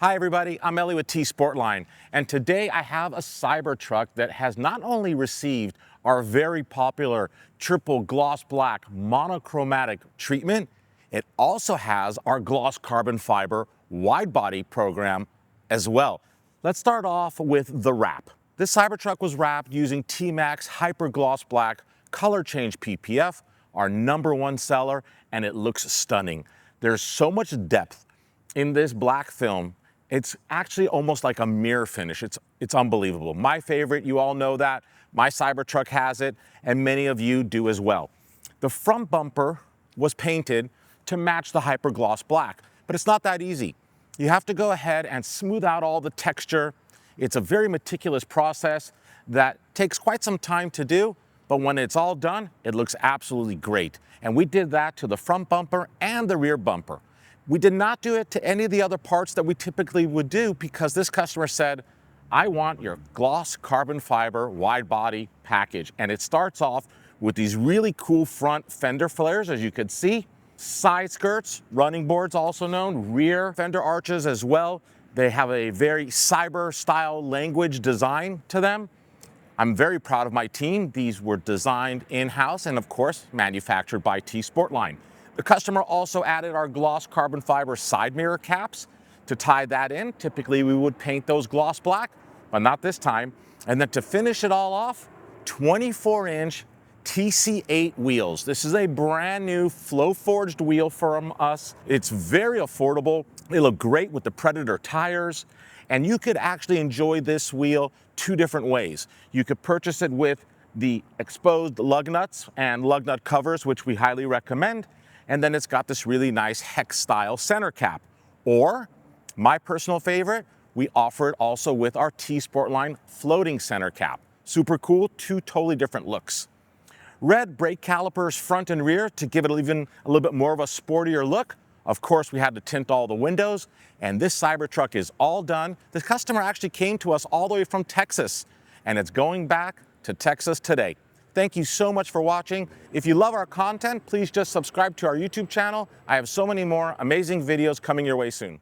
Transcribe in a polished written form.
Hi everybody, I'm Ellie with T-sportline, and today I have a Cybertruck that has not only received our very popular triple gloss black monochromatic treatment, it also has our gloss carbon fiber wide body program as well. Let's start off with the wrap. This Cybertruck was wrapped using T-Max Hyper Gloss Black Color Change PPF, our #1 seller, and it looks stunning. There's so much depth in this black film. It's actually almost like a mirror finish. It's unbelievable. My favorite, you all know that. My Cybertruck has it, and many of you do as well. The front bumper was painted to match the Hyper Gloss Black, but it's not that easy. You have to go ahead and smooth out all the texture. It's a very meticulous process that takes quite some time to do, but when it's all done, it looks absolutely great. And we did that to the front bumper and the rear bumper. We did not do it to any of the other parts that we typically would do because this customer said, I want your gloss carbon fiber wide body package. And it starts off with these really cool front fender flares, as you could see, side skirts, running boards also known, rear fender arches as well. They have a very cyber style language design to them. I'm very proud of my team. These were designed in-house and of course manufactured by T-sportline. The customer also added our gloss carbon fiber side mirror caps to tie that in. Typically we would paint those gloss black, but not this time. And then to finish it all off, 24-inch TC8 wheels. This is a brand new flow forged wheel from us. It's very affordable. They look great with the Predator tires. And you could actually enjoy this wheel two different ways. You could purchase it with the exposed lug nuts and lug nut covers, which we highly recommend. And then it's got this really nice hex style center cap. Or, my personal favorite, we offer it also with our T-sportline floating center cap. Super cool, two totally different looks. Red brake calipers front and rear to give it even a little bit more of a sportier look. Of course, we had to tint all the windows, and this Cybertruck is all done. The customer actually came to us all the way from Texas, and it's going back to Texas today. Thank you so much for watching. If you love our content, please just subscribe to our YouTube channel. I have so many more amazing videos coming your way soon.